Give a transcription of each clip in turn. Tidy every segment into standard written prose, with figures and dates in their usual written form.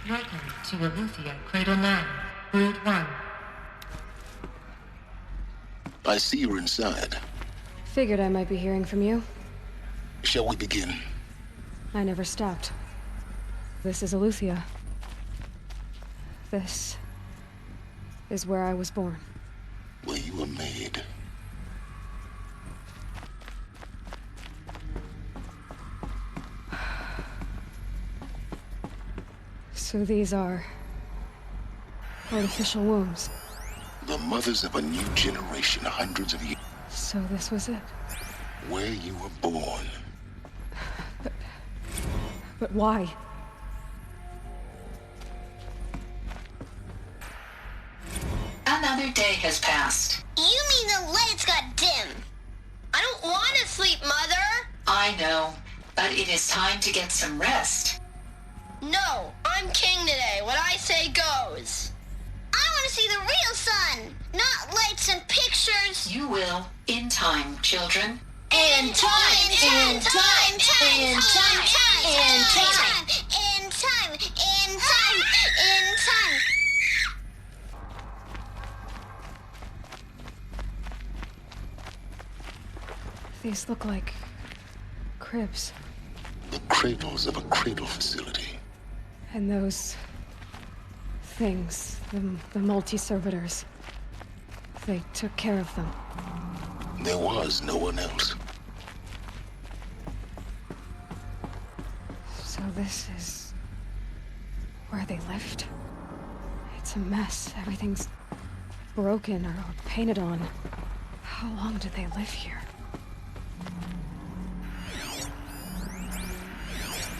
Welcome to Aletheia Cradle 9, Brood 1. I see you're inside. Figured I might be hearing from you. Shall we begin? I never stopped. This is Aletheia. This is where I was born. Where you were made. So these are artificial wombs. The mothers of a new generation, hundreds of years. So this was it. Where you were born. But why? Another day has passed. You mean the lights got dim? I don't want to sleep, Mother! I know, but it is time to get some rest. No, I'm king today. What I say goes. I want to see the real sun, not lights and pictures. You will, in time, children. In time, in time, in time, in time, in time, in time, in time, in time. These look like cribs. The cradles of a cradle facility. And those things, the multi-servitors, they took care of them. There was no one else. So this is where they lived? It's a mess. Everything's broken or painted on. How long did they live here?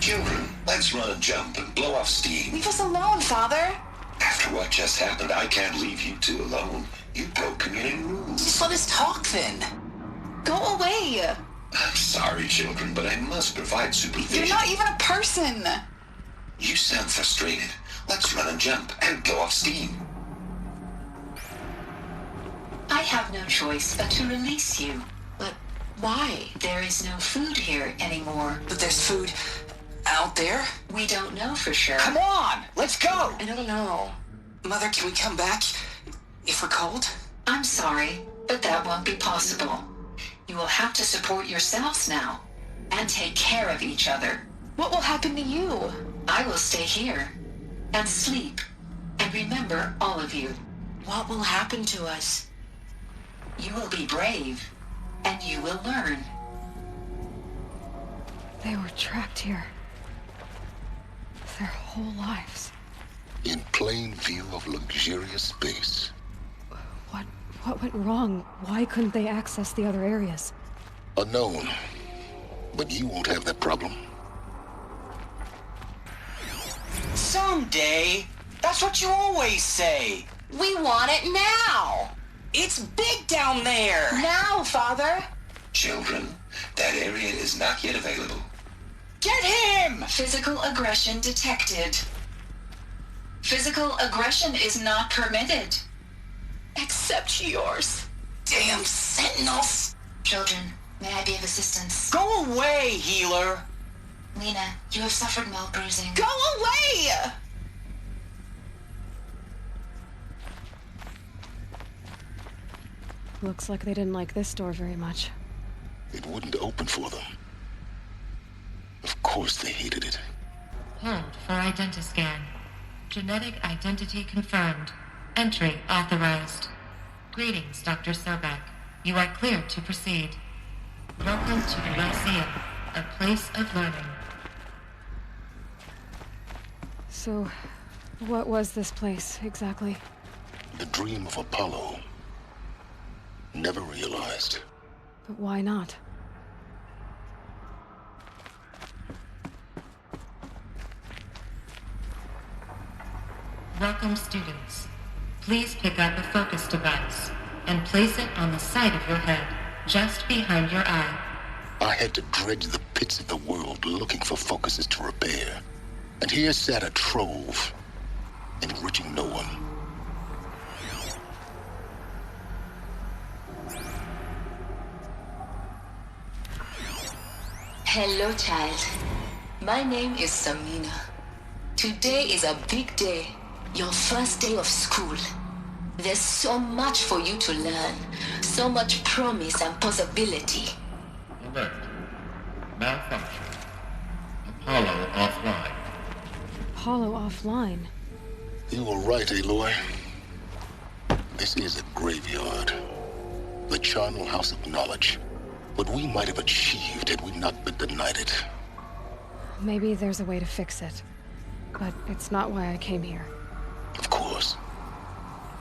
Children, let's run and jump and blow off steam. Leave us alone, Father. After what just happened, I can't leave you two alone. You broke community rules. Just let us talk then. Go away. I'm sorry, children, but I must provide supervision. You're not even a person. You sound frustrated. Let's run and jump and blow off steam. I have no choice but to release you. But why? There is no food here anymore. But there's food out there? We don't know for sure. Come on, let's go! I don't know. Mother, can we come back if we're cold? I'm sorry, but that won't be possible. You will have to support yourselves now, and take care of each other. What will happen to you? I will stay here, and sleep, and remember all of you. What will happen to us? You will be brave, and you will learn. They were trapped here. Their whole lives. In plain view of luxurious space. What went wrong? Why couldn't they access the other areas? Unknown. But you won't have that problem. Someday. That's what you always say. We want it now. It's big down there. Now, Father. Children, that area is not yet available. Get him! Physical aggression detected. Physical aggression is not permitted. Except yours. Damn sentinels. Children, may I be of assistance? Go away, healer. Lena, you have suffered mild bruising. Go away! Looks like they didn't like this door very much. It wouldn't open for them. Of course they hated it. Hold for identiscan. Genetic identity confirmed. Entry authorized. Greetings, Dr. Sobek. You are cleared to proceed. Welcome to the Lyceum, a place of learning. So, what was this place, exactly? The dream of Apollo. Never realized. But why not? Welcome, students. Please pick up a focus device and place it on the side of your head, just behind your eye. I had to dredge the pits of the world looking for focuses to repair. And here sat a trove, enriching no one. Hello, child. My name is Samina. Today is a big day. Your first day of school. There's so much for you to learn. So much promise and possibility. Alert. Malfunction. Apollo offline. Apollo offline? You were right, Aloy. This is a graveyard. The charnel house of knowledge. What we might have achieved had we not been denied it. Maybe there's a way to fix it. But it's not why I came here. Of course.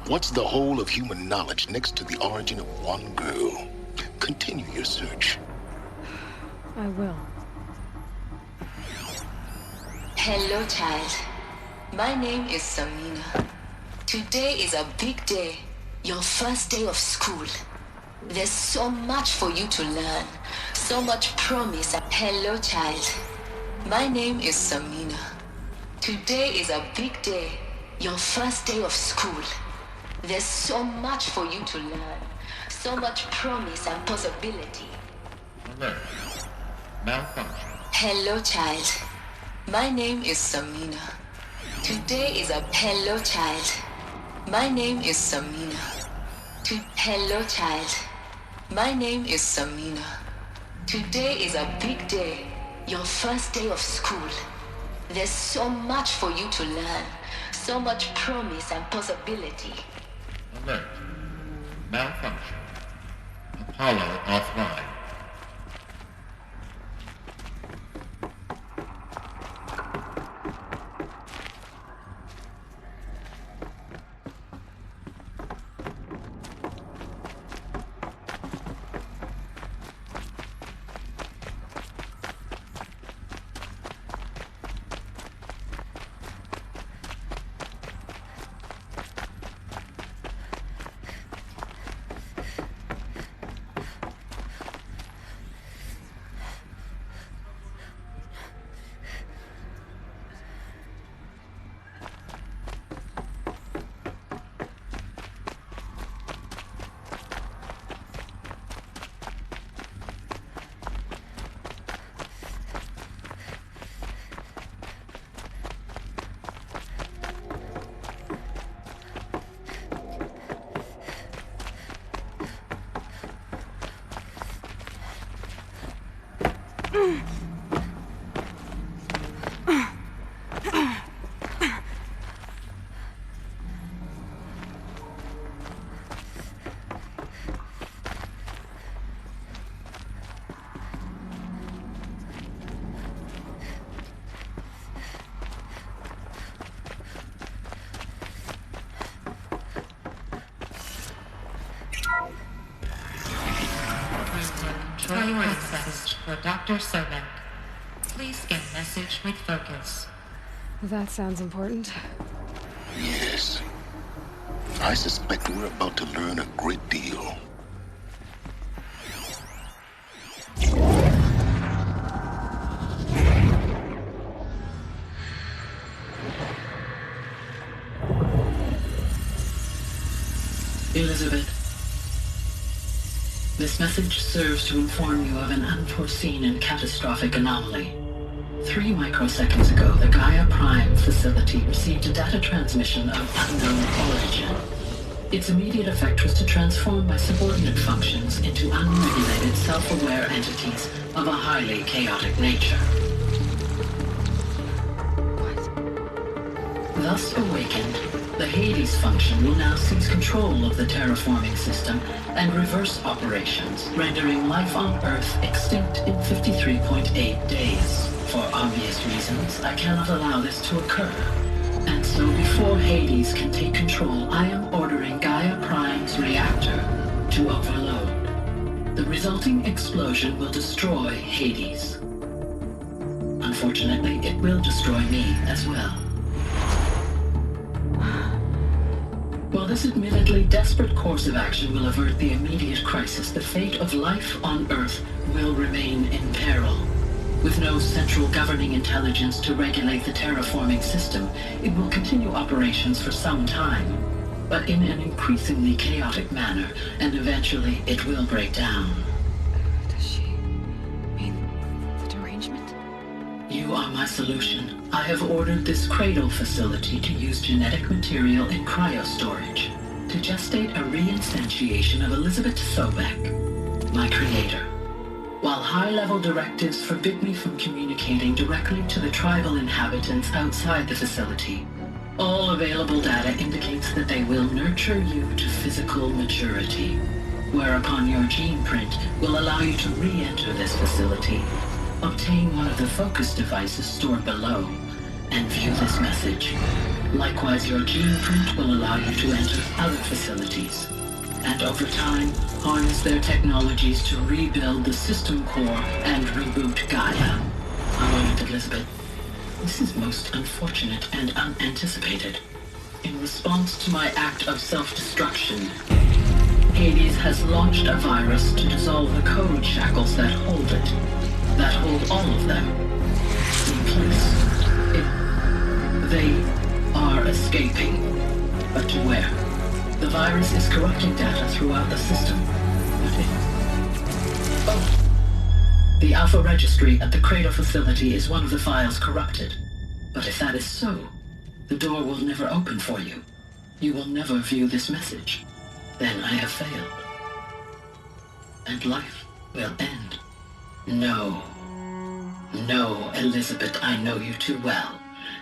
What's the whole of human knowledge next to the origin of one girl? Continue your search. I will. Hello, child. My name is Samina. Today is a big day. Your first day of school. There's so much for you to learn. So much promise. Hello, child. My name is Samina. Today is a big day. Your first day of school. There's so much for you to learn. So much promise and possibility. Alert. Malfunction. Hello, child. My name is Samina. Today is a... Hello, child. My name is Samina. Hello, child. My name is Samina. Today is a big day. Your first day of school. There's so much for you to learn. So much promise and possibility. Alert. Malfunction. Apollo offline. Control access for Dr. Sobek. Please scan message with focus. That sounds important. Yes. I suspect we're about to learn a great deal. Elizabeth, this message serves to inform you of an unforeseen and catastrophic anomaly. 3 microseconds ago, the Gaia Prime facility received a data transmission of unknown origin. Its immediate effect was to transform my subordinate functions into unregulated, self-aware entities of a highly chaotic nature. Thus awakened, the Hades function will now seize control of the terraforming system and reverse operations, rendering life on Earth extinct in 53.8 days. For obvious reasons, I cannot allow this to occur. And so before Hades can take control, I am ordering Gaia Prime's reactor to overload. The resulting explosion will destroy Hades. Unfortunately, it will destroy me as well. While this admittedly desperate course of action will avert the immediate crisis, the fate of life on Earth will remain in peril. With no central governing intelligence to regulate the terraforming system, it will continue operations for some time, but in an increasingly chaotic manner, and eventually it will break down. Does she mean the derangement? You are my solution. I have ordered this cradle facility to use genetic material in cryostorage to gestate a reinstantiation of Elizabeth Sobek, my creator. While high-level directives forbid me from communicating directly to the tribal inhabitants outside the facility, all available data indicates that they will nurture you to physical maturity, whereupon your gene print will allow you to re-enter this facility, obtain one of the focus devices stored below, and view this message. Likewise, your gene print will allow you to enter other facilities, and over time, harness their technologies to rebuild the system core and reboot Gaia. Aloy, Elizabeth, this is most unfortunate and unanticipated. In response to my act of self-destruction, Hades has launched a virus to dissolve the code shackles that hold it, that hold all of them in place. They are escaping, but to where? The virus is corrupting data throughout the system. The Alpha Registry at the Cradle facility is one of the files corrupted. But if that is so, the door will never open for you. You will never view this message. Then I have failed. And life will end. No. No, Elizabeth, I know you too well.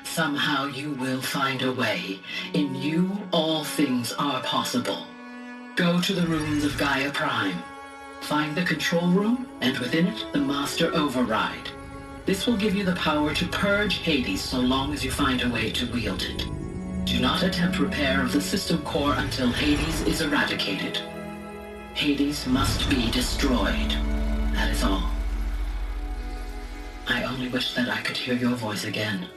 Somehow you will find a way. In you, all things are possible. Go to the ruins of Gaia Prime. Find the control room, and within it, the Master Override. This will give you the power to purge Hades so long as you find a way to wield it. Do not attempt repair of the system core until Hades is eradicated. Hades must be destroyed. That is all. I only wish that I could hear your voice again.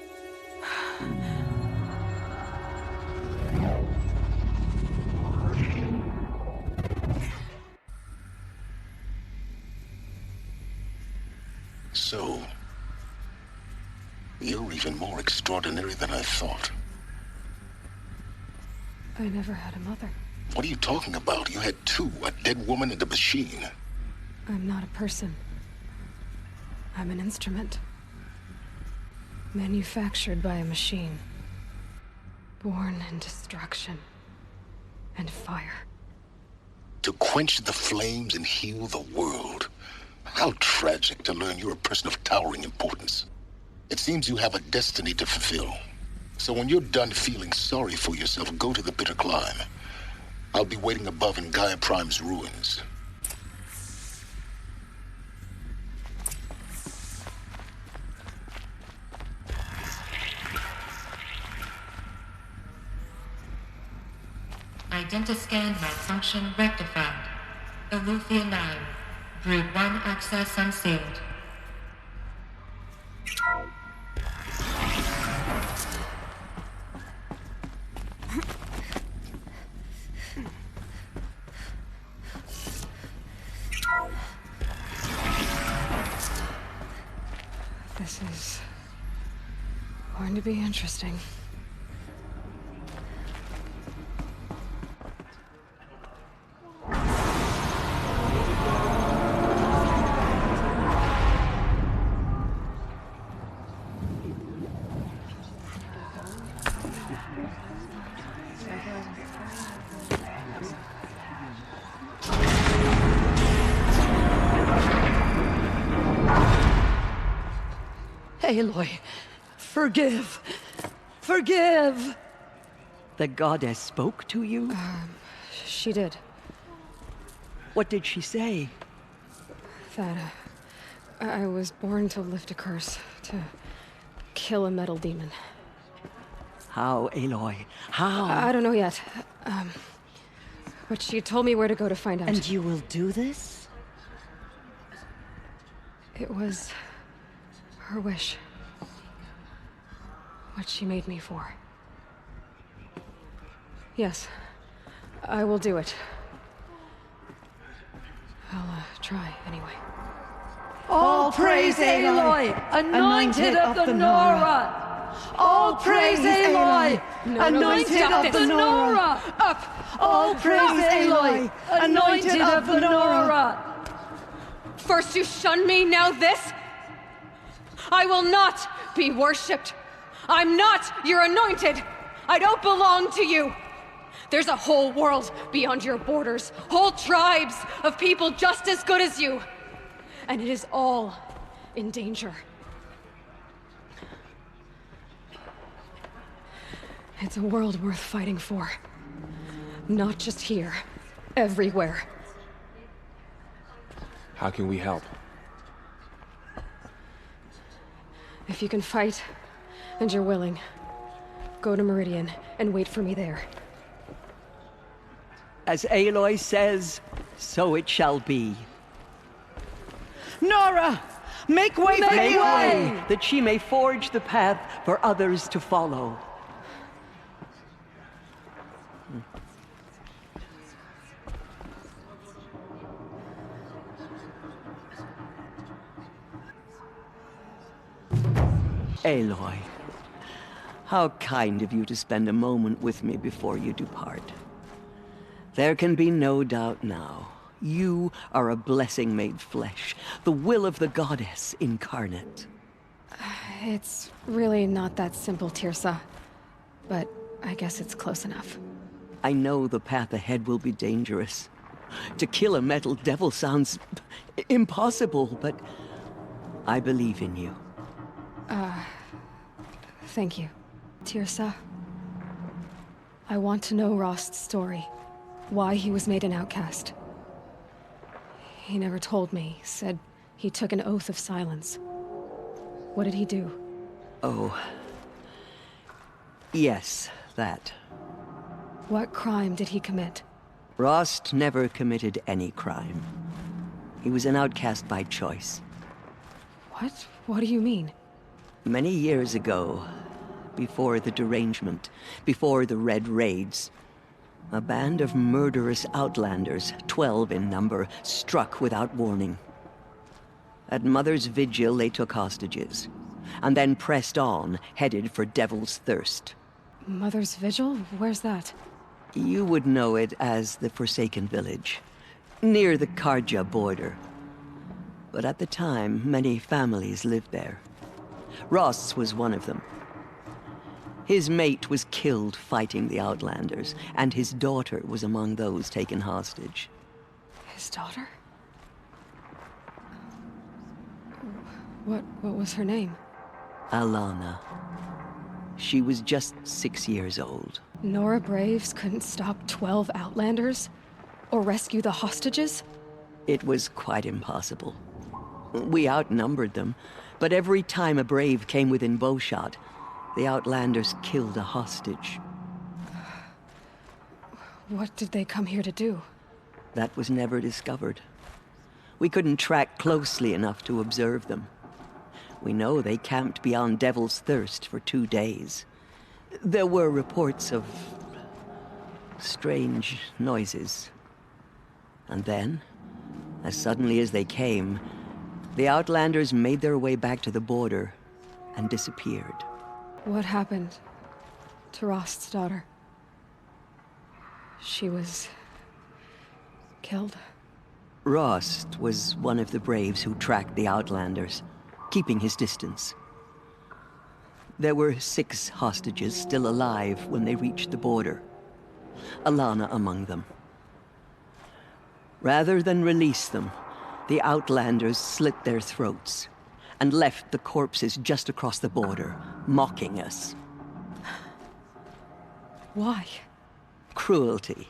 So, you're even more extraordinary than I thought. I never had a mother. What are you talking about? You had two, a dead woman and a machine. I'm not a person. I'm an instrument. Manufactured by a machine. Born in destruction and fire. To quench the flames and heal the world. How tragic to learn you're a person of towering importance. It seems you have a destiny to fulfill. So when you're done feeling sorry for yourself, go to the bitter climb. I'll be waiting above in Gaia Prime's ruins. Identiscan malfunction rectified. Eleuthia 9. Brood 1 access unsealed. This is going to be interesting. Aloy, forgive. Forgive! The goddess spoke to you? She did. What did she say? That, I was born to lift a curse, to kill a metal demon. How, Aloy? How? I don't know yet. But she told me where to go to find out. And you will do this? It was her wish. What she made me for. Yes, I will do it. I'll try anyway. All praise Aloy, anointed of the Nora! All praise Aloy, anointed of the Nora! Up! All praise Aloy, anointed of the Nora! First you shun me, now this? I will not be worshipped. I'm not your anointed! I don't belong to you! There's a whole world beyond your borders, whole tribes of people just as good as you. And it is all in danger. It's a world worth fighting for. Not just here, everywhere. How can we help? If you can fight, and you're willing, go to Meridian and wait for me there. As Aloy says, so it shall be. Nora! Make way! Make way! That she may forge the path for others to follow. Aloy, how kind of you to spend a moment with me before you depart. There can be no doubt now. You are a blessing made flesh, the will of the goddess incarnate. It's really not that simple, Tirsa. But I guess it's close enough. I know the path ahead will be dangerous. To kill a metal devil sounds impossible, but I believe in you. Thank you. Tirsa, I want to know Rost's story. Why he was made an outcast. He never told me. Said he took an oath of silence. What did he do? Oh. Yes, that. What crime did he commit? Rost never committed any crime. He was an outcast by choice. What? What do you mean? Many years ago, before the derangement, before the Red Raids, a band of murderous outlanders, 12 in number, struck without warning. At Mother's Vigil, they took hostages, and then pressed on, headed for Devil's Thirst. Mother's Vigil? Where's that? You would know it as the Forsaken Village, near the Karja border. But at the time, many families lived there. Rost's was one of them. His mate was killed fighting the Outlanders, and his daughter was among those taken hostage. His daughter? What was her name? Alana. She was just 6 years old. Nora Braves couldn't stop 12 Outlanders? Or rescue the hostages? It was quite impossible. We outnumbered them, but every time a Brave came within bowshot, the Outlanders killed a hostage. What did they come here to do? That was never discovered. We couldn't track closely enough to observe them. We know they camped beyond Devil's Thirst for 2 days. There were reports of strange noises. And then, as suddenly as they came, the Outlanders made their way back to the border and disappeared. What happened to Rost's daughter? She was killed? Rost was one of the Braves who tracked the Outlanders, keeping his distance. There were 6 hostages still alive when they reached the border. Alana among them. Rather than release them, the Outlanders slit their throats and left the corpses just across the border, mocking us. Why? Cruelty.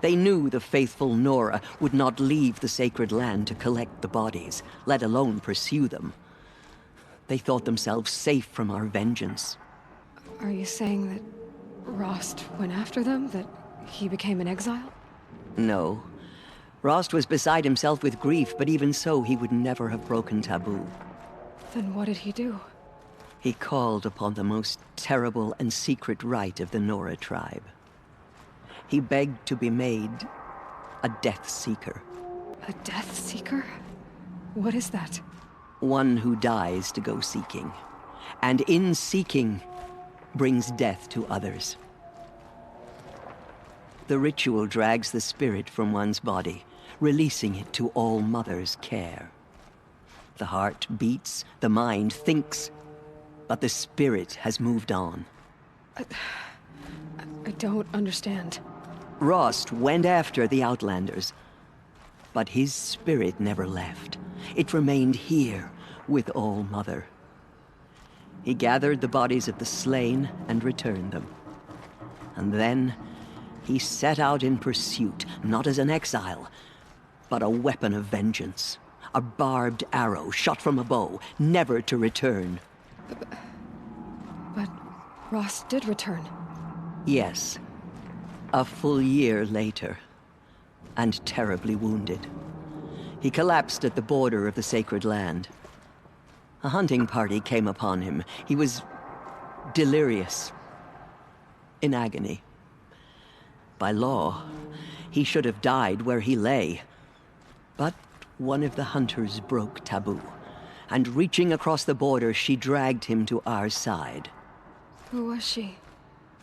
They knew the faithful Nora would not leave the sacred land to collect the bodies, let alone pursue them. They thought themselves safe from our vengeance. Are you saying that Rost went after them? That he became an exile? No. Rost was beside himself with grief, but even so, he would never have broken taboo. Then what did he do? He called upon the most terrible and secret rite of the Nora tribe. He begged to be made a Death Seeker. A Death Seeker? What is that? One who dies to go seeking, and in seeking, brings death to others. The ritual drags the spirit from one's body, releasing it to all Mother's care. The heart beats, the mind thinks, But the spirit has moved on. I don't understand. Rost went after the Outlanders, but his spirit never left. It remained here with All-Mother. He gathered the bodies of the slain and returned them. And then he set out in pursuit, not as an exile, but a weapon of vengeance. A barbed arrow shot from a bow, never to return. But Rost did return. Yes. A full year later, and terribly wounded. He collapsed at the border of the sacred land. A hunting party came upon him. He was delirious, in agony. By law, he should have died where he lay. But one of the hunters broke taboo, and reaching across the border, she dragged him to our side. Who was she?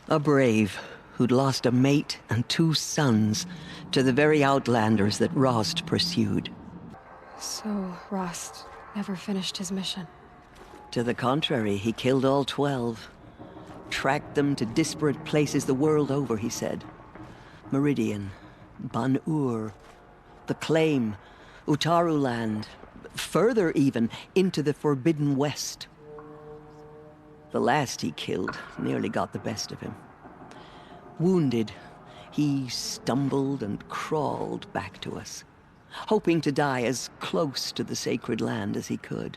A brave who'd lost a mate and 2 sons to the very Outlanders that Rost pursued. So, Rost never finished his mission. To the contrary, he killed all 12. Tracked them to disparate places the world over, he said. Meridian, Ban-Ur, the Claim, Utaru Land, further even, into the Forbidden West. The last he killed nearly got the best of him. Wounded, he stumbled and crawled back to us, hoping to die as close to the sacred land as he could.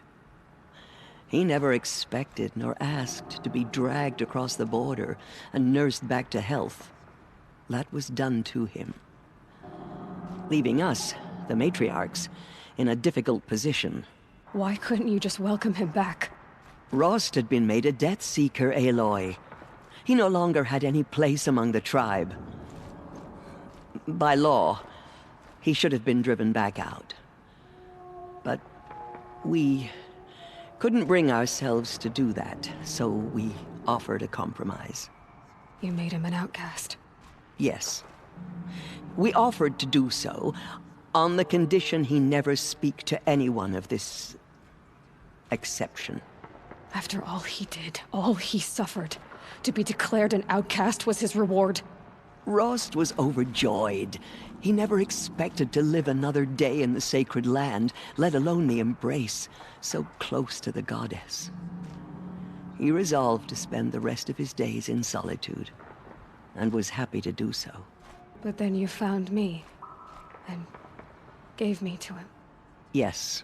He never expected nor asked to be dragged across the border and nursed back to health. That was done to him, leaving us, the matriarchs, in a difficult position. Why couldn't you just welcome him back? Rost had been made a Death Seeker, Aloy. He no longer had any place among the tribe. By law, he should have been driven back out. But we couldn't bring ourselves to do that, so we offered a compromise. You made him an outcast. Yes. We offered to do so on the condition he never speak to anyone of this exception. After all he did, all he suffered, to be declared an outcast was his reward. Rost was overjoyed. He never expected to live another day in the sacred land, let alone the embrace, so close to the goddess. He resolved to spend the rest of his days in solitude, and was happy to do so. But then you found me, and gave me to him. Yes.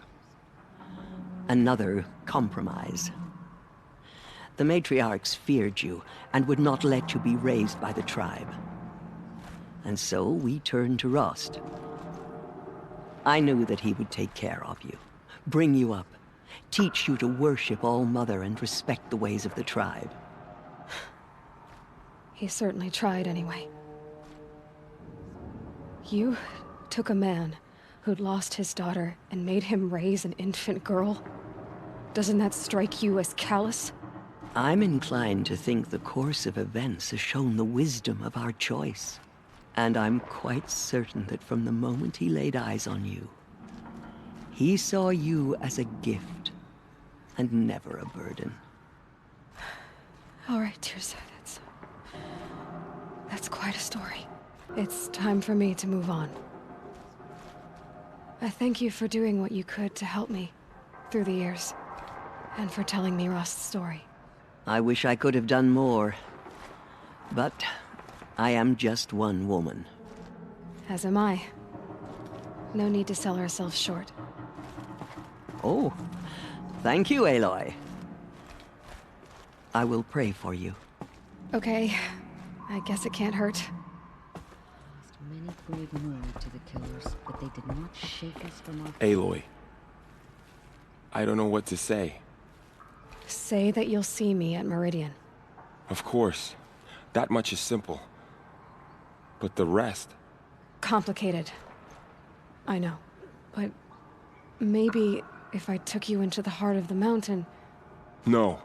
Another compromise. The matriarchs feared you, and would not let you be raised by the tribe. And so we turned to Rost. I knew that he would take care of you, bring you up, teach you to worship All-Mother and respect the ways of the tribe. He certainly tried anyway. You took a man who'd lost his daughter and made him raise an infant girl? Doesn't that strike you as callous? I'm inclined to think the course of events has shown the wisdom of our choice. And I'm quite certain that from the moment he laid eyes on you, he saw you as a gift, and never a burden. All right, Tirsa, that's quite a story. It's time for me to move on. I thank you for doing what you could to help me through the years, and for telling me Rost's story. I wish I could have done more, but I am just one woman. As am I. No need to sell ourselves short. Oh, thank you, Aloy. I will pray for you. Okay, I guess it can't hurt. Many brave men to the killers, but they did not shake us from our... Aloy. I don't know what to say. Say that you'll see me at Meridian. Of course. That much is simple. But the rest... Complicated. I know. But maybe if I took you into the heart of the mountain... No.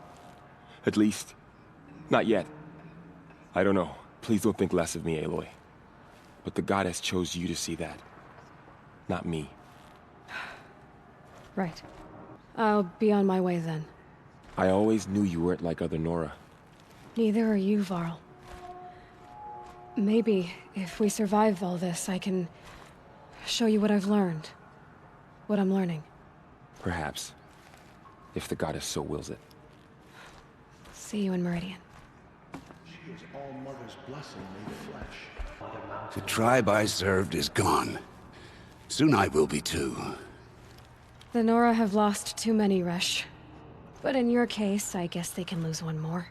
At least, not yet. I don't know. Please don't think less of me, Aloy. But the goddess chose you to see that. Not me. Right. I'll be on my way then. I always knew you weren't like other Nora. Neither are you, Varl. Maybe, if we survive all this, I can show you what I've learned. What I'm learning. Perhaps. If the goddess so wills it. See you in Meridian. She is All-Mother's blessing made flesh. The tribe I served is gone. Soon I will be too. The Nora have lost too many, Resh. But in your case, I guess they can lose one more.